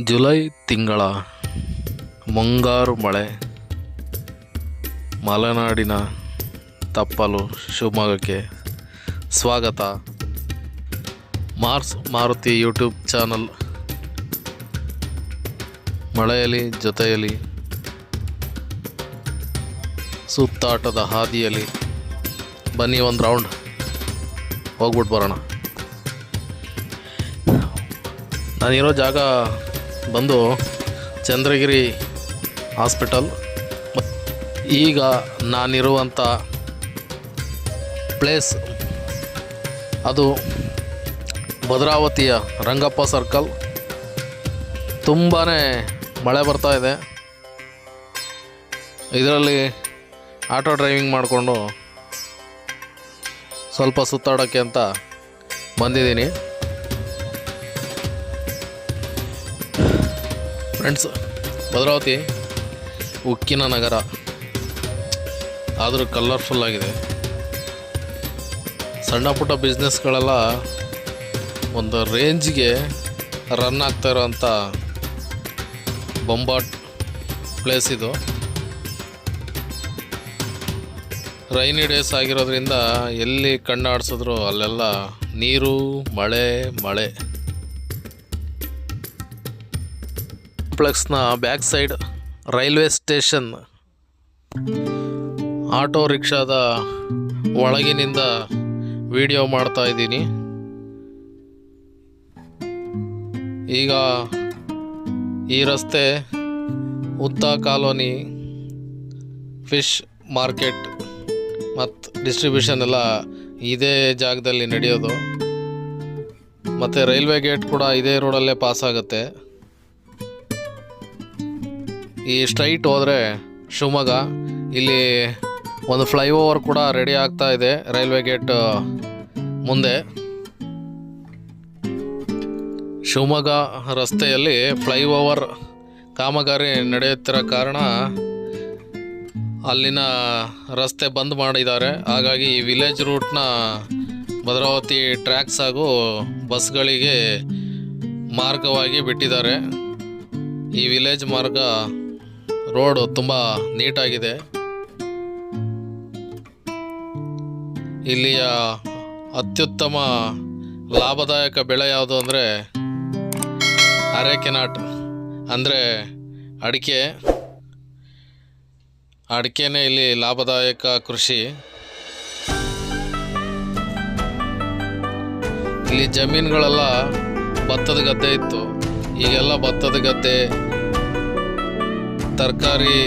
July ತಿಂಗಳ ಮುಂಗಾರು ಮಳೆ ಮಲೆನಾಡಿನ ತಪ್ಪಲು ಶಿವಮೊಗ್ಗಕ್ಕೆ ಸ್ವಾಗತ. ಮಾರ್ಸ್ ಮಾರುತಿ ಯೂಟ್ಯೂಬ್ ಚಾನಲ್ ಮಳೆಯಲ್ಲಿ ಜೊತೆಯಲ್ಲಿ ಸುತ್ತಾಟದ ಹಾದಿಯಲ್ಲಿ ಬನ್ನಿ ಒಂದು ರೌಂಡ್ ಹೋಗ್ಬಿಟ್ಟು ಬರೋಣ. ನಾನಿರೋ ಜಾಗ ಬಂದು ಚಂದ್ರಗಿರಿ ಹಾಸ್ಪಿಟಲ್. ಈಗ ನಾನಿರುವಂಥ ಪ್ಲೇಸ್ ಅದು ಭದ್ರಾವತಿಯ ರಂಗಪ್ಪ ಸರ್ಕಲ್. ತುಂಬಾ ಮಳೆ ಬರ್ತಾ ಇದೆ. ಇದರಲ್ಲಿ ಆಟೋ ಡ್ರೈವಿಂಗ್ ಮಾಡಿಕೊಂಡು ಸ್ವಲ್ಪ ಸುತ್ತಾಡೋಕ್ಕೆ ಅಂತ ಬಂದಿದ್ದೀನಿ. ಫ್ರೆಂಡ್ಸ್, ಭದ್ರಾವತಿ ಉಕ್ಕಿನ ನಗರ, ಆದರೂ ಕಲರ್ಫುಲ್ ಆಗಿದೆ. ಸಣ್ಣ ಪುಟ್ಟ ಬಿಸ್ನೆಸ್ಗಳೆಲ್ಲ ಒಂದು ರೇಂಜ್ಗೆ ರನ್ ಆಗ್ತಾ ಇರೋವಂಥ ಬೊಂಬಾಟ್ ಪ್ಲೇಸ್ ಇದು. ರೈನಿ ಡೇಸ್ ಆಗಿರೋದ್ರಿಂದ ಎಲ್ಲಿ ಕಣ್ಣಾಡಿಸಿದ್ರು ಅಲ್ಲೆಲ್ಲ ನೀರು, ಮಳೆ ಮಳೆ. ಕಾಂಪ್ಲೆಕ್ಸ್ನ back side railway station. Auto ರಿಕ್ಷಾದ ಒಳಗಿನಿಂದ ವಿಡಿಯೋ ಮಾಡ್ತಾ ಇದ್ದೀನಿ. ಈಗ ಈ ರಸ್ತೆ ಉತ್ತಾ ಕಾಲೋನಿ, ಫಿಶ್ ಮಾರ್ಕೆಟ್ ಮತ್ತು ಡಿಸ್ಟ್ರಿಬ್ಯೂಷನ್ ಎಲ್ಲ ಇದೇ ಜಾಗದಲ್ಲಿ ನಡೆಯೋದು. ಮತ್ತು ರೈಲ್ವೆ ಗೇಟ್ ಕೂಡ ಇದೇ ರೋಡಲ್ಲೇ ಪಾಸ್ ಆಗುತ್ತೆ. ಈ ಸ್ಟ್ರೈಟ್ ಹೋದರೆ ಶಿವಮೊಗ್ಗ. ಇಲ್ಲಿ ಒಂದು ಫ್ಲೈಓವರ್ ಕೂಡ ರೆಡಿ ಆಗ್ತಾ ಇದೆ ರೈಲ್ವೆ ಗೇಟ್ ಮುಂದೆ. ಶಿವಮೊಗ್ಗ ರಸ್ತೆಯಲ್ಲಿ ಫ್ಲೈಓವರ್ ಕಾಮಗಾರಿ ನಡೆಯುತ್ತಿರೋ ಕಾರಣ ಅಲ್ಲಿನ ರಸ್ತೆ ಬಂದ್ ಮಾಡಿದ್ದಾರೆ. ಹಾಗಾಗಿ ಈ ವಿಲೇಜ್ ರೂಟ್ನ ಭದ್ರಾವತಿ ಟ್ರ್ಯಾಕ್ಸ್ ಹಾಗೂ ಬಸ್ಗಳಿಗೆ ಮಾರ್ಗವಾಗಿ ಬಿಟ್ಟಿದ್ದಾರೆ. ಈ ವಿಲೇಜ್ ಮಾರ್ಗ ರೋಡು ತುಂಬ ನೀಟಾಗಿದೆ. ಇಲ್ಲಿಯ ಅತ್ಯುತ್ತಮ ಲಾಭದಾಯಕ ಬೆಳೆ ಯಾವುದು ಅಂದರೆ ಅರೇಕೆನಾಟ್, ಅಂದರೆ ಅಡಿಕೆ. ಅಡಿಕೆನೇ ಇಲ್ಲಿ ಲಾಭದಾಯಕ ಕೃಷಿ. ಇಲ್ಲಿ ಜಮೀನುಗಳೆಲ್ಲ ಭತ್ತದ ಗದ್ದೆ ಇತ್ತು. ಈಗೆಲ್ಲ ಭತ್ತದ ಗದ್ದೆ, ತರಕಾರಿ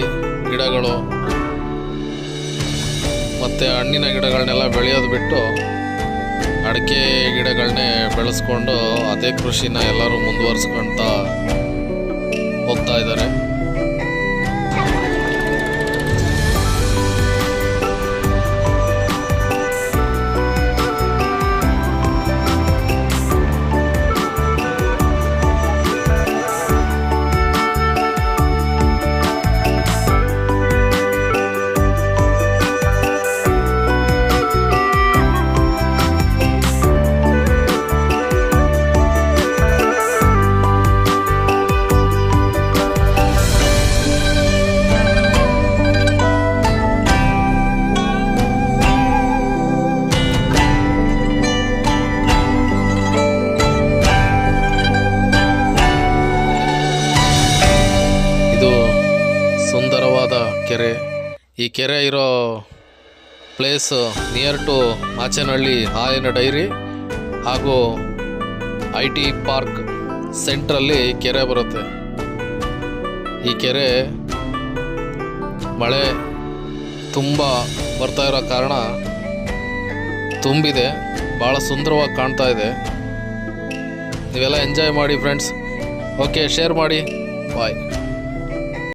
ಗಿಡಗಳು ಮತ್ತು ಹಣ್ಣಿನ ಗಿಡಗಳನ್ನೆಲ್ಲ ಬೆಳೆಯೋದು ಬಿಟ್ಟು ಅಡಿಕೆ ಗಿಡಗಳನ್ನೇ ಬೆಳೆಸ್ಕೊಂಡು ಅದೇ ಕೃಷಿನ ಎಲ್ಲರೂ ಮುಂದುವರಿಸ್ಕೊಳ್ತಾ ಹೋಗ್ತಾ ಇದ್ದಾರೆ. ಸುಂದರವಾದ ಕೆರೆ. ಈ ಕೆರೆ ಇರೋ ಪ್ಲೇಸ್ ನಿಯರ್ ಟು ಮಾಚೇನಹಳ್ಳಿ ಹಾಲಿನ ಡೈರಿ ಹಾಗೂ IT ಪಾರ್ಕ್ ಸೆಂಟ್ರಲ್ಲಿ ಕೆರೆ ಬರುತ್ತೆ. ಈ ಕೆರೆ ಮಳೆ ತುಂಬ ಬರ್ತಾ ಇರೋ ಕಾರಣ ತುಂಬಿದೆ. ಭಾಳ ಸುಂದರವಾಗಿ ಕಾಣ್ತಾ ಇದೆ. ನೀವೆಲ್ಲ ಎಂಜಾಯ್ ಮಾಡಿ ಫ್ರೆಂಡ್ಸ್. ಓಕೆ, ಶೇರ್ ಮಾಡಿ. ಬಾಯ್.